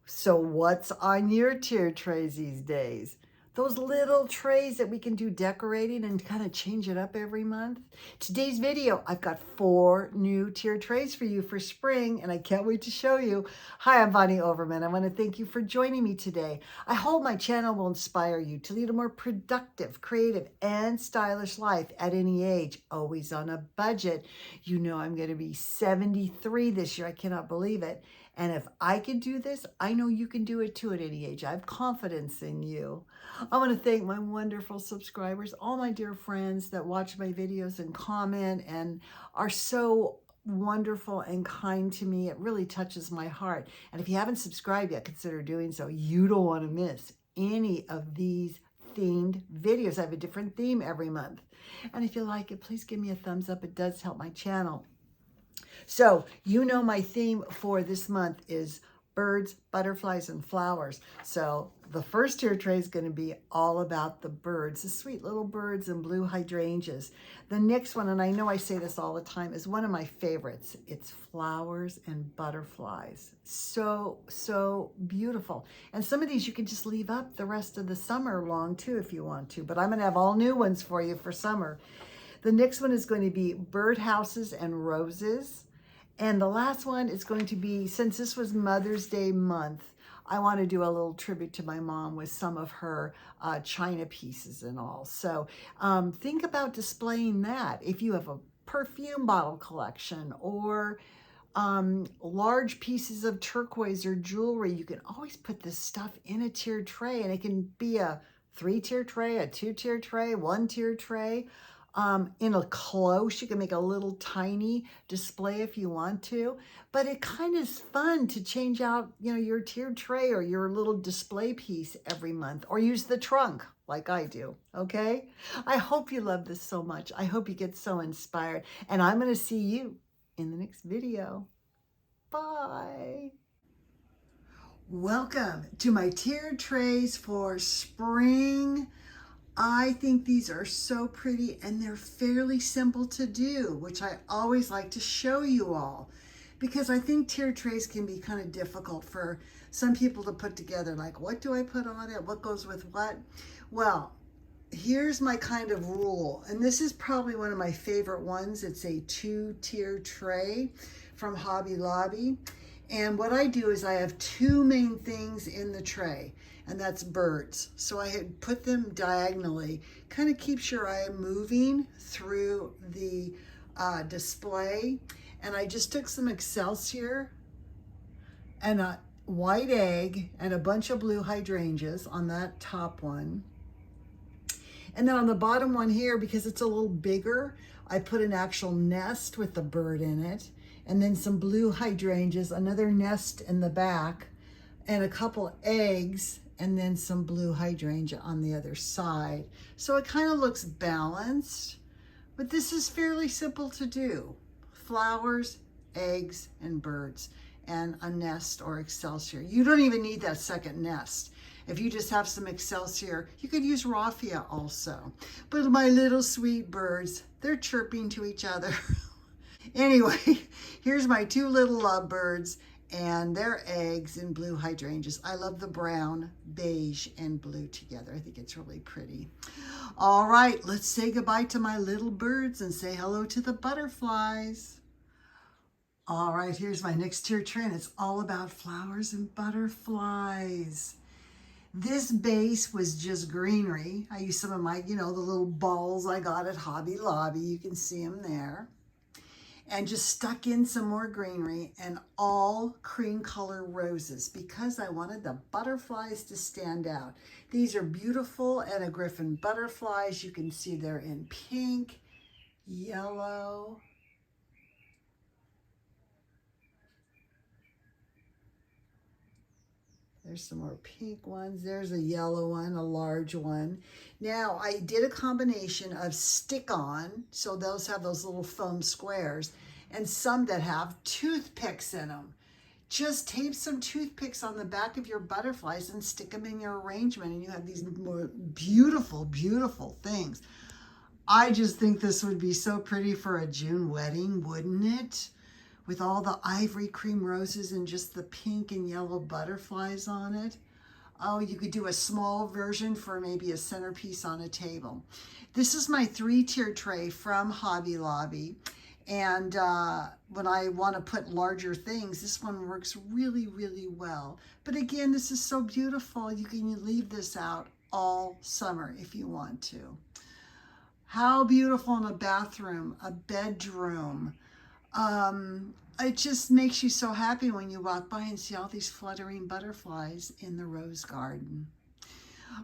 So what's on your tier trays these days? Those little trays that we can do decorating and kind of change it up every month. Today's video, I've got 4 new tier trays for you for spring, and I can't wait to show you. Hi, I'm Bonnie Overman. I want to thank you for joining me today. I hope my channel will inspire you to lead a more productive, creative, and stylish life at any age, always on a budget. You know I'm going to be 73 this year. I cannot believe it. And if I can do this, I know you can do it too at any age. I have confidence in you. I want to thank my wonderful subscribers, all my dear friends that watch my videos and comment and are so wonderful and kind to me. It really touches my heart. And if you haven't subscribed yet, consider doing so. You don't want to miss any of these themed videos. I have a different theme every month. And if you like it, please give me a thumbs up. It does help my channel. So, you know, my theme for this month is birds, butterflies, and flowers. So the first tier tray is going to be all about the birds, the sweet little birds and blue hydrangeas. The next one, and I know I say this all the time, is one of my favorites. It's flowers and butterflies. So, so beautiful. And some of these you can just leave up the rest of the summer long too if you want to. But I'm going to have all new ones for you for summer. The next one is going to be birdhouses and roses. And the last one is going to be, since this was Mother's Day month, I want to do a little tribute to my mom with some of her china pieces and all. So think about displaying that. If you have a perfume bottle collection or large pieces of turquoise or jewelry, you can always put this stuff in a tiered tray, and it can be a 3-tier tray, a 2-tier tray, 1-tier tray. In a close, you can make a little tiny display if you want to, but it kind of is fun to change out, you know, your tiered tray or your little display piece every month, or use the trunk like I do, okay? I hope you love this so much. I hope you get so inspired, and I'm going to see you in the next video. Bye. Welcome to my tiered trays for spring. I think these are so pretty, and they're fairly simple to do, which I always like to show you all, because I think tiered trays can be kind of difficult for some people to put together. Like, what do I put on it? What goes with what? Well, here's my kind of rule, and this is probably one of my favorite ones. It's a 2-tier tray from Hobby Lobby. And what I do is I have 2 main things in the tray, and that's birds. So I had put them diagonally, kind of keeps your eye moving through the display. And I just took some Excelsior and a white egg and a bunch of blue hydrangeas on that top one. And then on the bottom one here, because it's a little bigger, I put an actual nest with the bird in it, and then some blue hydrangeas, another nest in the back, and a couple eggs, and then some blue hydrangea on the other side. So it kind of looks balanced, but this is fairly simple to do. Flowers, eggs, and birds, and a nest or Excelsior. You don't even need that second nest. If you just have some Excelsior, you could use raffia also. But my little sweet birds, they're chirping to each other. Anyway, here's my 2 little lovebirds and their eggs in blue hydrangeas. I love the brown, beige, and blue together. I think it's really pretty. All right, let's say goodbye to my little birds and say hello to the butterflies. All right, here's my next tier tray, and it's all about flowers and butterflies. This base was just greenery. I used some of my, you know, the little balls I got at Hobby Lobby. You can see them there. And just stuck in some more greenery and all cream color roses because I wanted the butterflies to stand out. These are beautiful Anna Griffin butterflies. You can see they're in pink, yellow, there's some more pink ones. There's a yellow one, a large one. Now, I did a combination of stick-on, so those have those little foam squares, and some that have toothpicks in them. Just tape some toothpicks on the back of your butterflies and stick them in your arrangement, and you have these more beautiful, beautiful things. I just think this would be so pretty for a June wedding, wouldn't it? with all the ivory cream roses and just the pink and yellow butterflies on it. Oh, you could do a small version for maybe a centerpiece on a table. This is my 3-tier tray from Hobby Lobby. And when I want to put larger things, this one works really, really well. But again, this is so beautiful. You can leave this out all summer if you want to. How beautiful in a bathroom, a bedroom. It just makes you so happy when you walk by and see all these fluttering butterflies in the rose garden.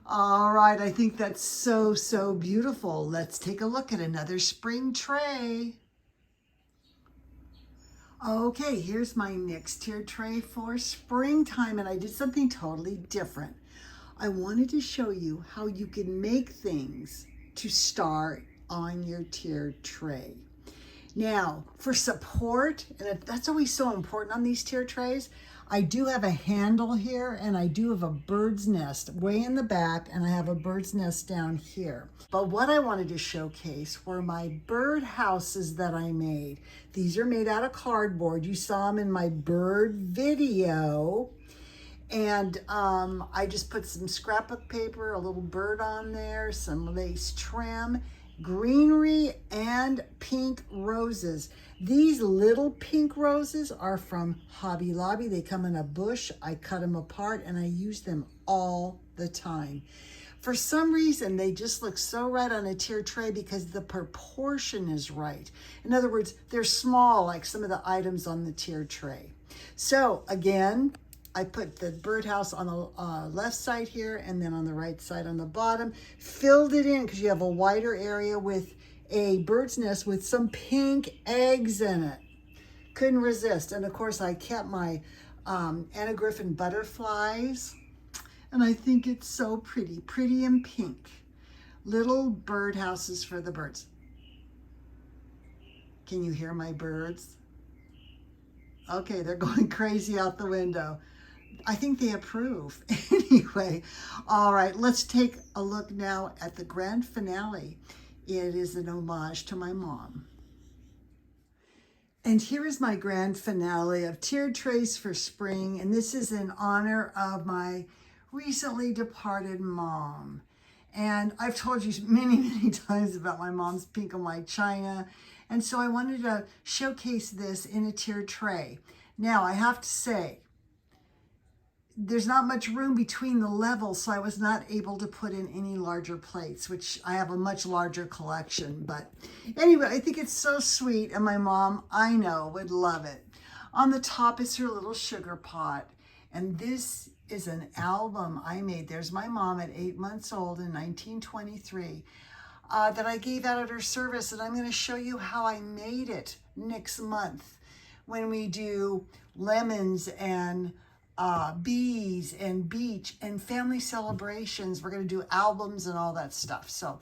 All right, I think that's so, so beautiful. Let's take a look at another spring tray. Okay, here's my next tier tray for springtime, and I did something totally different. I wanted to show you how you can make things to start on your tiered tray. Now, for support, and that's always so important on these tier trays, I do have a handle here, and I do have a bird's nest way in the back, and I have a bird's nest down here. But what I wanted to showcase were my bird houses that I made. These are made out of cardboard. You saw them in my bird video. And I just put some scrapbook paper, a little bird on there, some lace trim, greenery, and pink roses. These little pink roses are from Hobby Lobby. They come in a bush. I cut them apart and I use them all the time. For some reason, they just look so right on a tier tray because the proportion is right. In other words, they're small like some of the items on the tier tray. So again, I put the birdhouse on the left side here and then on the right side on the bottom. Filled it in because you have a wider area with a bird's nest with some pink eggs in it. Couldn't resist. And of course I kept my Anna Griffin butterflies. And I think it's so pretty, pretty and pink. Little birdhouses for the birds. Can you hear my birds? Okay, they're going crazy out the window. I think they approve. Anyway, all right, let's take a look now at the grand finale. It is an homage to my mom. And here is my grand finale of tiered trays for spring. And this is in honor of my recently departed mom. And I've told you many, many times about my mom's pink and white china. And so I wanted to showcase this in a tiered tray. Now, I have to say, there's not much room between the levels, so I was not able to put in any larger plates, which I have a much larger collection. But anyway, I think it's so sweet, and my mom, I know, would love it. On the top is her little sugar pot, and this is an album I made. There's my mom at 8 months old in 1923 that I gave out at her service, and I'm going to show you how I made it next month when we do lemons and bees and beach and family celebrations. We're going to do albums and all that stuff. So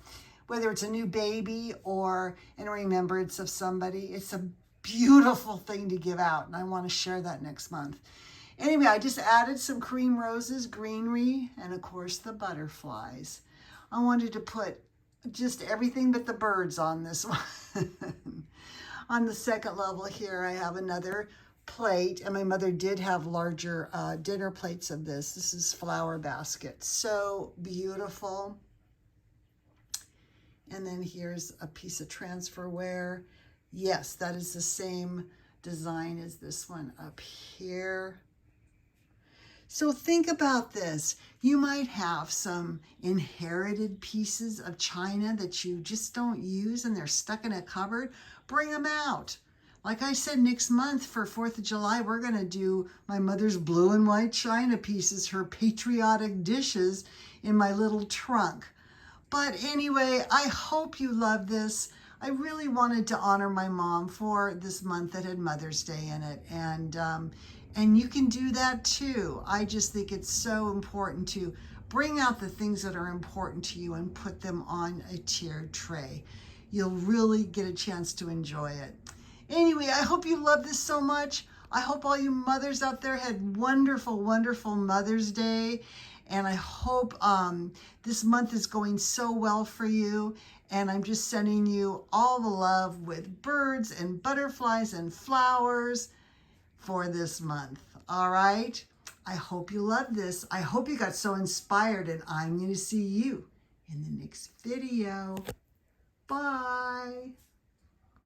whether it's a new baby or in remembrance of somebody, it's a beautiful thing to give out, and I want to share that next month. Anyway, I just added some cream roses, greenery, and of course the butterflies. I wanted to put just everything but the birds on this one. On the second level here, I have another plate, and my mother did have larger dinner plates of this. This is flower basket. So beautiful. And then here's a piece of transferware. Yes, that is the same design as this one up here. So think about this. You might have some inherited pieces of china that you just don't use and they're stuck in a cupboard. Bring them out. Like I said, next month for 4th of July, we're going to do my mother's blue and white china pieces, her patriotic dishes in my little trunk. But anyway, I hope you love this. I really wanted to honor my mom for this month that had Mother's Day in it. And you can do that too. I just think it's so important to bring out the things that are important to you and put them on a tiered tray. You'll really get a chance to enjoy it. Anyway, I hope you love this so much. I hope all you mothers out there had wonderful, wonderful Mother's Day. And I hope this month is going so well for you. And I'm just sending you all the love with birds and butterflies and flowers for this month. All right? I hope you love this. I hope you got so inspired, and I'm going to see you in the next video. Bye.